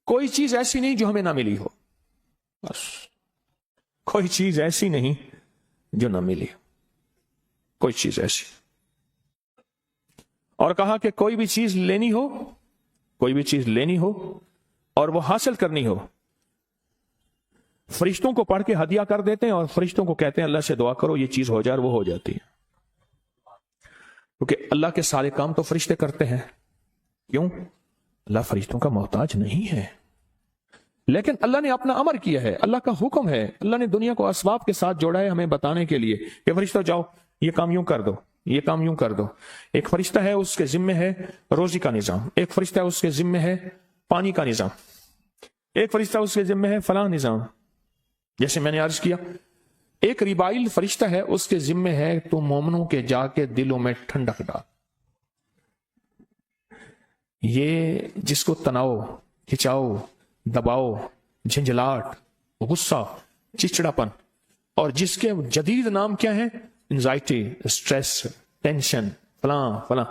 کوئی چیز ایسی نہیں جو ہمیں نہ ملی ہو، بس کوئی چیز ایسی نہیں جو نہ ملی، کوئی چیز ایسی۔ اور کہا کہ کوئی بھی چیز لینی ہو، کوئی بھی چیز لینی ہو اور وہ حاصل کرنی ہو، فرشتوں کو پڑھ کے ہدیہ کر دیتے ہیں اور فرشتوں کو کہتے ہیں اللہ سے دعا کرو یہ چیز ہو جائے، اور وہ ہو جاتی ہے، کیونکہ اللہ کے سارے کام تو فرشتے کرتے ہیں۔ کیوں؟ اللہ فرشتوں کا محتاج نہیں ہے، لیکن اللہ نے اپنا امر کیا ہے، اللہ کا حکم ہے، اللہ نے دنیا کو اسباب کے ساتھ جوڑا ہے ہمیں بتانے کے لیے کہ فرشتوں جاؤ یہ کام یوں کر دو، یہ کام یوں کر دو۔ ایک فرشتہ ہے اس کے ذمہ ہے روزی کا نظام، ایک فرشتہ اس کے ذمہ ہے پانی کا نظام، ایک فرشتہ اس کے ذمہ ہے فلاں نظام۔ جیسے میں نے عرض کیا، ایک ریبائل فرشتہ ہے اس کے ذمہ ہے تو مومنوں کے جا کے دلوں میں ٹھنڈک ڈال۔ یہ جس کو تناؤ، کھچاؤ، دباؤ، جھنجھلاہٹ، غصہ، چچڑاپن، اور جس کے جدید نام کیا ہے، انزائٹی، اسٹریس، ٹینشن، فلاں فلاں،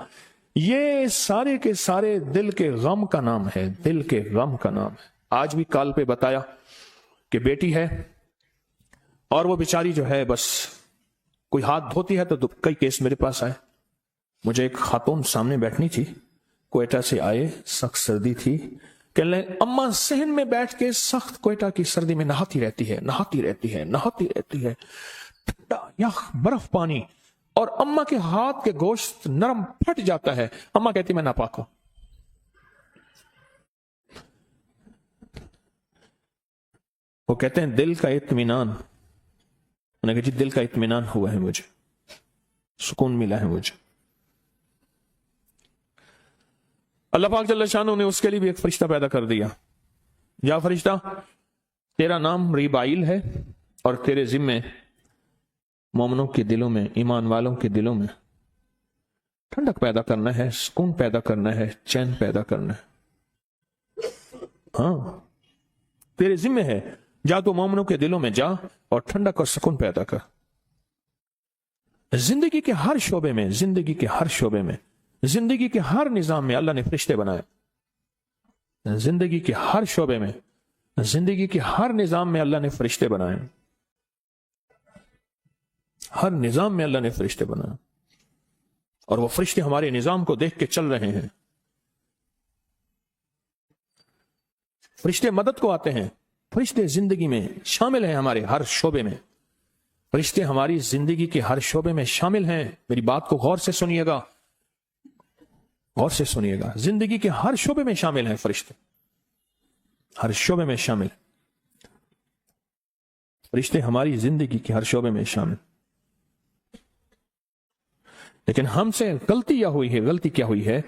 یہ سارے کے سارے دل کے غم کا نام ہے، دل کے غم کا نام ہے۔ آج بھی کال پہ بتایا کہ بیٹی ہے اور وہ بیچاری جو ہے بس کوئی ہاتھ دھوتی ہے تو کئی کیس میرے پاس آئے۔ مجھے ایک خاتون سامنے بیٹھنی تھی، کوئٹہ سے آئے، سخت سردی تھی، کہنے لگے اماں صحن میں بیٹھ کے سخت کوئٹہ کی سردی میں نہاتی رہتی ہے، نہاتی رہتی ہے، نہاتی رہتی ہے، ٹھنڈا یخ برف پانی، اور اماں کے ہاتھ کے گوشت نرم پھٹ جاتا ہے۔ اماں کہتی میں ناپاک ہوں۔ وہ کہتے ہیں دل کا اطمینان، انہوں نے کہا جی دل کا اطمینان ہوا ہے، مجھے سکون ملا ہے مجھے۔ اللہ پاک جل شانہ نے اس کے لیے بھی ایک فرشتہ پیدا کر دیا۔ یا فرشتہ تیرا نام ریبائل ہے اور تیرے ذمے مومنوں کے دلوں میں، ایمان والوں کے دلوں میں ٹھنڈک پیدا کرنا ہے، سکون پیدا کرنا ہے، چین پیدا کرنا ہے۔ ہاں تیرے ذمے ہے، جا تو مومنوں کے دلوں میں جا اور ٹھنڈک اور سکون پیدا کر۔ زندگی کے ہر شعبے میں، زندگی کے ہر شعبے میں، زندگی کے ہر نظام میں اللہ نے فرشتے بنائے۔ زندگی کے ہر شعبے میں، زندگی کے ہر نظام میں اللہ نے فرشتے بنائے، ہر نظام میں اللہ نے فرشتے بنائے، اور وہ فرشتے ہمارے نظام کو دیکھ کے چل رہے ہیں۔ فرشتے مدد کو آتے ہیں، فرشتے زندگی میں شامل ہیں، ہمارے ہر شعبے میں فرشتے ہماری زندگی کے ہر شعبے میں شامل ہیں۔ میری بات کو غور سے سنیے گا، غور سے سنیے گا، زندگی کے ہر شعبے میں شامل ہیں فرشتے، ہر شعبے میں شامل، فرشتے ہماری زندگی کے ہر شعبے میں شامل۔ لیکن ہم سے غلطی کیا ہوئی ہے؟ غلطی کیا ہوئی ہے؟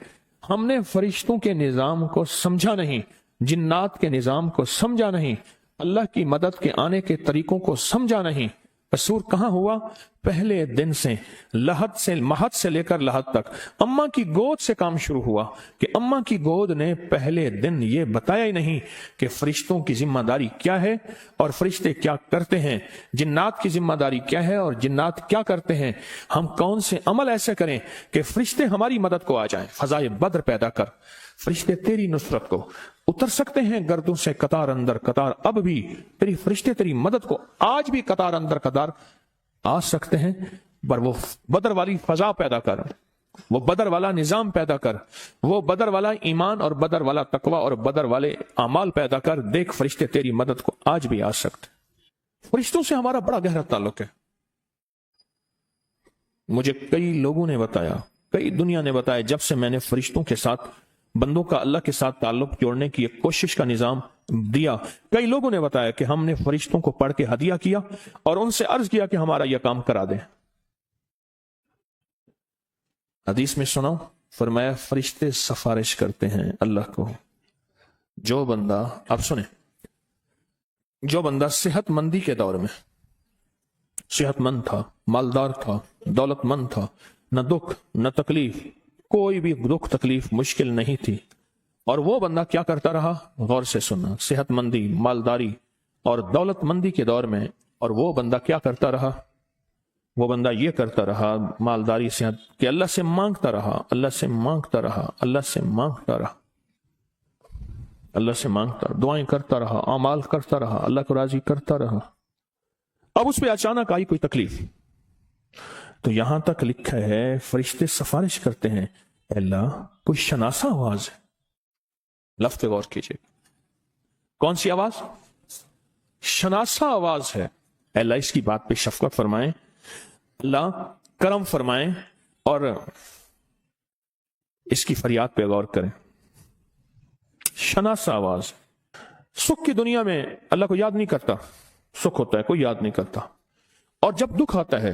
ہم نے فرشتوں کے نظام کو سمجھا نہیں، جنات کے نظام کو سمجھا نہیں، اللہ کی مدد کے آنے کے طریقوں کو سمجھا نہیں۔ قصور کہاں ہوا؟ پہلے دن سے، لحد سے، مہد سے لے کر لحد تک، اماں کی گود سے کام شروع ہوا کہ اماں کی گود نے پہلے دن یہ بتایا ہی نہیں کہ فرشتوں کی ذمہ داری کیا ہے اور فرشتے کیا کرتے ہیں، جنات کی ذمہ داری کیا ہے اور جنات کیا کرتے ہیں، ہم کون سے عمل ایسے کریں کہ فرشتے ہماری مدد کو آ جائیں۔ فضائے بدر پیدا کر، فرشتے تیری نصرت کو اتر سکتے ہیں گردوں سے قطار اندر قطار، اب بھی تیری فرشتے تیری مدد کو آج بھی قطار اندر قطار آ سکتے ہیں، پر وہ بدر والی فضا پیدا کر، وہ بدر والا نظام پیدا کر، وہ بدر والا ایمان اور بدر والا تقوی اور بدر والے اعمال پیدا کر، دیکھ فرشتے تیری مدد کو آج بھی آ سکتے۔ فرشتوں سے ہمارا بڑا گہرا تعلق ہے۔ مجھے کئی لوگوں نے بتایا، کئی دنیا نے بتایا، جب سے میں نے فرشتوں کے ساتھ، بندوں کا اللہ کے ساتھ تعلق جوڑنے کی ایک کوشش کا نظام دیا، کئی لوگوں نے بتایا کہ ہم نے فرشتوں کو پڑھ کے ہدیہ کیا اور ان سے عرض کیا کہ ہمارا یہ کام کرا دیں۔ حدیث میں سناؤ، فرمایا فرشتے سفارش کرتے ہیں اللہ کو۔ جو بندہ، اب سنیں، جو بندہ صحت مندی کے دور میں صحت مند تھا، مالدار تھا، دولت مند تھا، نہ دکھ نہ تکلیف، کوئی بھی دکھ تکلیف مشکل نہیں تھی، اور وہ بندہ کیا کرتا رہا؟ غور سے سننا، صحت مندی، مالداری اور دولت مندی کے دور میں، اور وہ بندہ کیا کرتا رہا؟ وہ بندہ یہ کرتا رہا، مالداری صحت کہ اللہ سے مانگتا رہا، اللہ سے مانگتا رہا، اللہ سے مانگتا رہا۔ اللہ سے مانگتا، دعائیں کرتا رہا، اعمال کرتا رہا، اللہ کو راضی کرتا رہا. اب اس پہ اچانک آئی کوئی تکلیف، تو یہاں تک لکھا ہے فرشتے سفارش کرتے ہیں، اے اللہ کوئی شناسا آواز ہے. لفظ پہ غور کیجیے، کون سی آواز؟ شناسا آواز ہے. اے اللہ اس کی بات پہ شفقت فرمائیں، اللہ کرم فرمائیں اور اس کی فریاد پہ غور کریں. شناسا آواز. سکھ کی دنیا میں اللہ کو یاد نہیں کرتا، سکھ ہوتا ہے کوئی یاد نہیں کرتا، اور جب دکھ آتا ہے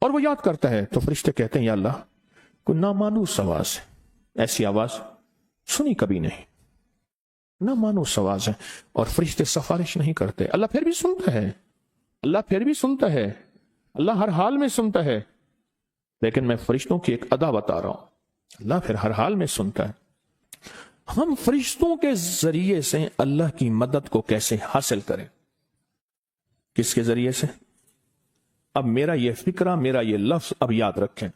اور وہ یاد کرتا ہے تو فرشتے کہتے ہیں یا اللہ کوئی نامانوس آواز ہے، ایسی آواز سنی کبھی نہیں، نامانوس آواز ہے. اور فرشتے سفارش نہیں کرتے، اللہ پھر بھی سنتا ہے، اللہ پھر بھی سنتا ہے، اللہ ہر حال میں سنتا ہے. لیکن میں فرشتوں کی ایک ادا بتا رہا ہوں، اللہ پھر ہر حال میں سنتا ہے. ہم فرشتوں کے ذریعے سے اللہ کی مدد کو کیسے حاصل کریں؟ کس کے ذریعے سے؟ اب میرا یہ فکرہ، میرا یہ لفظ اب یاد رکھیں.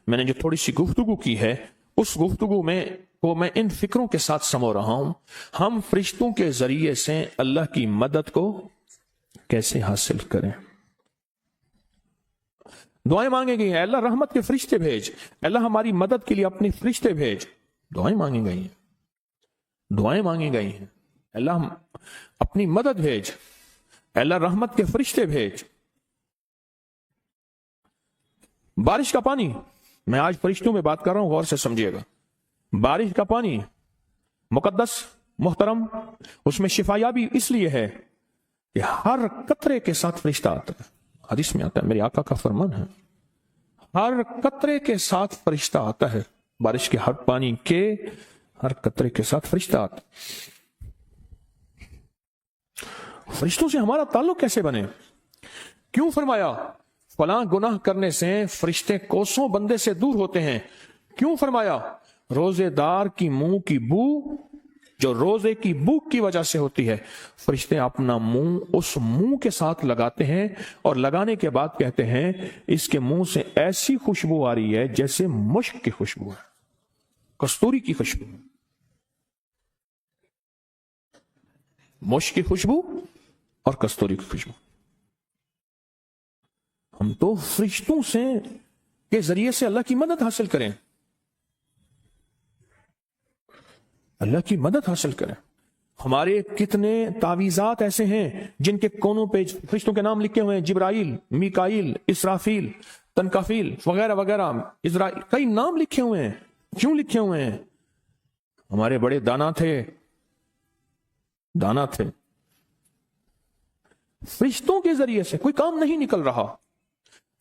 میں نے جو تھوڑی سی گفتگو کی ہے، اس گفتگو میں ان فکروں کے ساتھ سمو رہا ہوں. ہم فرشتوں کے ذریعے سے اللہ کی مدد کو کیسے حاصل کریں؟ دعائیں مانگے گئی ہیں، اللہ رحمت کے فرشتے بھیج، اللہ ہماری مدد کے لیے اپنے فرشتے بھیج. دعائیں مانگی گئی ہیں، دعائیں مانگی گئی ہیں، اللہ اپنی مدد بھیج، اللہ رحمت کے فرشتے بھیج. بارش کا پانی، میں آج فرشتوں میں بات کر رہا ہوں، غور سے سمجھیے گا. بارش کا پانی مقدس، محترم، اس میں شفا یابی اس لیے ہے کہ ہر قطرے کے ساتھ فرشتہ آتا ہے. حدیث میں آتا ہے، میرے آقا کا فرمان ہے، ہر قطرے کے ساتھ فرشتہ آتا ہے. بارش کے ہر پانی کے ہر قطرے کے ساتھ فرشتہ آتا. فرشتوں سے ہمارا تعلق کیسے بنے؟ کیوں فرمایا فلاں گناہ کرنے سے فرشتے کوسوں بندے سے دور ہوتے ہیں؟ کیوں فرمایا روزے دار کی منہ کی بو جو روزے کی بھوک کی وجہ سے ہوتی ہے، فرشتے اپنا منہ اس منہ کے ساتھ لگاتے ہیں اور لگانے کے بعد کہتے ہیں اس کے منہ سے ایسی خوشبو آ رہی ہے جیسے مشک کی خوشبو ہے، کستوری کی خوشبو، مشک کی خوشبو اور کستوری کی خوشبو. ہم تو فرشتوں سے کے ذریعے سے اللہ کی مدد حاصل کریں، اللہ کی مدد حاصل کریں. ہمارے کتنے تعویذات ایسے ہیں جن کے کونوں پہ فرشتوں کے نام لکھے ہوئے ہیں، جبرائیل، میکائیل، اسرافیل، تنکافیل وغیرہ وغیرہ، اسرائیل، کئی نام لکھے ہوئے ہیں. کیوں لکھے ہوئے ہیں؟ ہمارے بڑے دانا تھے، دانا تھے. فرشتوں کے ذریعے سے کوئی کام نہیں نکل رہا.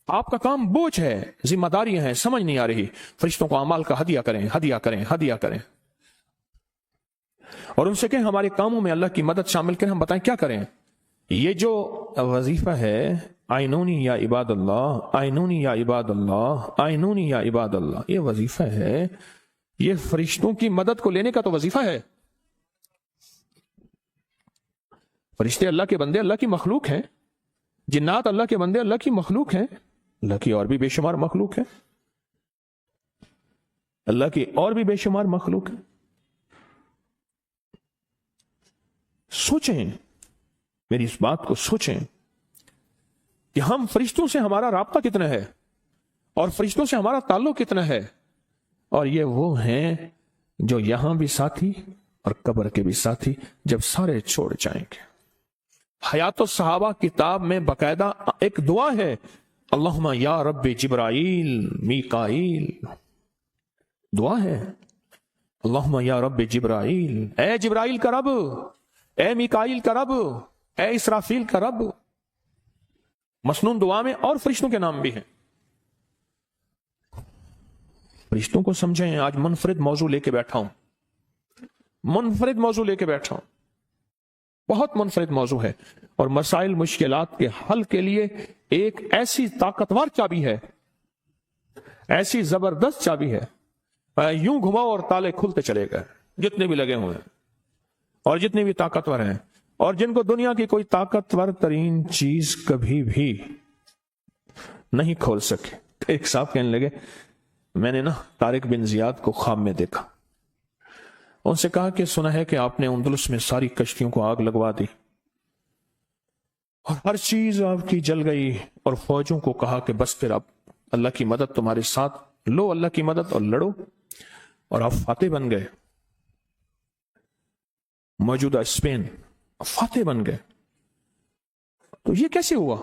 آپ کا کام بوجھ ہے، ذمہ داریاں ہیں، سمجھ نہیں آ رہی، فرشتوں کو اعمال کا ہدیہ کریں، ہدیہ کریں، ہدیہ کریں، اور ان سے کہیں ہمارے کاموں میں اللہ کی مدد شامل کریں. ہم بتائیں کیا کریں؟ یہ جو وظیفہ ہے آئینونی یا عباد اللہ، آئینونی یا عباد اللہ، آئینونی یا عباد اللہ، یہ وظیفہ ہے، یہ فرشتوں کی مدد کو لینے کا تو وظیفہ ہے. فرشتے اللہ کے بندے، اللہ کی مخلوق ہیں. جنات اللہ کے بندے، اللہ کی مخلوق ہیں. اللہ کی اور بھی بے شمار مخلوق ہیں، اللہ کی اور بھی بے شمار مخلوق ہیں. سوچیں، میری اس بات کو سوچیں کہ ہم فرشتوں سے ہمارا رابطہ کتنا ہے اور فرشتوں سے ہمارا تعلق کتنا ہے. اور یہ وہ ہیں جو یہاں بھی ساتھی اور قبر کے بھی ساتھی جب سارے چھوڑ جائیں گے. حیات الصحابہ کتاب میں باقاعدہ ایک دعا ہے، اللہم یا رب جبرائیل میکائیل، دعا ہے اللہم یا رب جبرائیل، اے جبرائیل کا رب، اے میکائیل کا رب، اے اسرافیل کا رب. مسنون دعا میں اور فرشتوں کے نام بھی ہیں. فرشتوں کو سمجھیں. آج منفرد موضوع لے کے بیٹھا ہوں، منفرد موضوع لے کے بیٹھا ہوں، بہت منفرد موضوع ہے، اور مسائل مشکلات کے حل کے لیے ایک ایسی طاقتور چابی ہے، ایسی زبردست چابی ہے. یوں گھماؤ اور تالے کھلتے چلے گئے، جتنے بھی لگے ہوئے ہیں اور جتنے بھی طاقتور ہیں اور جن کو دنیا کی کوئی طاقتور ترین چیز کبھی بھی نہیں کھول سکے. ایک صاحب کہنے لگے میں نے نا طارق بن زیاد کو خواب میں دیکھا، ان سے کہا کہ سنا ہے کہ آپ نے اندلس میں ساری کشتیوں کو آگ لگوا دی اور ہر چیز آپ کی جل گئی، اور فوجوں کو کہا کہ بس پھر اب اللہ کی مدد تمہارے ساتھ، لو اللہ کی مدد اور لڑو، اور آپ فاتح بن گئے۔ موجودہ اسپین فاتح بن گئے۔ تو یہ کیسے ہوا؟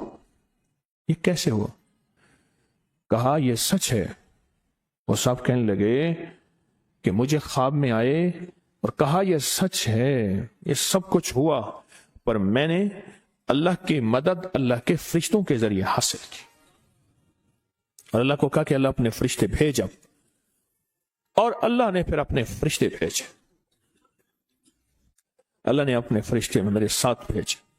یہ کیسے ہوا؟ کہا یہ سچ ہے۔ وہ صاحب کہنے لگے کہ مجھے خواب میں آئے اور کہا یہ سچ ہے، یہ سب کچھ ہوا، پر میں نے اللہ کی مدد اللہ کے فرشتوں کے ذریعے حاصل کی۔ اور اللہ کو کہا کہ اللہ اپنے فرشتے بھیجا، اور اللہ نے پھر اپنے فرشتے بھیجے۔ اللہ نے اپنے فرشتے میرے ساتھ بھیجے۔